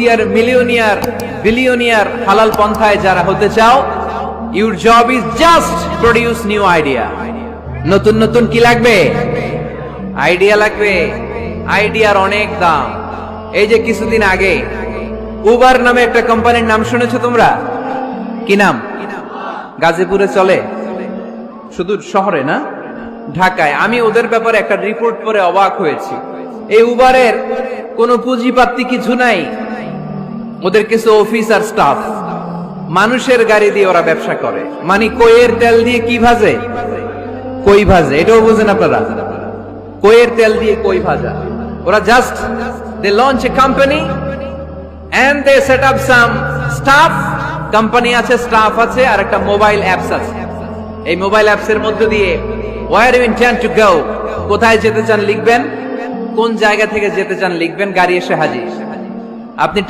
করোড়পতি আর millionaire billionaire হালাল পন্থায় যারা হতে চাও, your job is just produce new idea. নতুন নতুন কি লাগবে? আইডিয়া লাগবে। আইডিয়ার অনেক দাম। এই যে কিছুদিন আগে উবার নামে একটা কোম্পানির নাম শুনেছো তোমরা? কি নাম? গাজীপুরে চলে, শুধু শহরে না, ঢাকায়। আমি ওদের ব্যাপারে একটা রিপোর্ট পড়ে অবাক হয়েছি। এই উবারের কোনো পুঁজিপাতি কিছু নাই, ওদের কিছু অফিস আর স্টাফ। মানুষের গাড়ি দিয়ে ওরা ব্যবসা করে। মানে কইয়ের তেল দিয়ে কি ভাজে? কই ভাজে। এটাও বুঝেন আপনারা? কইয়ের তেল দিয়ে কই ভাজা। ওরা just they launch a company and they set up some stuff. Company আছে, স্টাফ আছে, আর একটা মোবাইল অ্যাপস আছে। এই মোবাইল অ্যাপস এর মধ্যে দিয়ে where you intend to go, কোথায় যেতে চান লিখবেন, কোন জায়গা থেকে যেতে চান লিখবেন, গাড়ি এসে হাজির। আপনি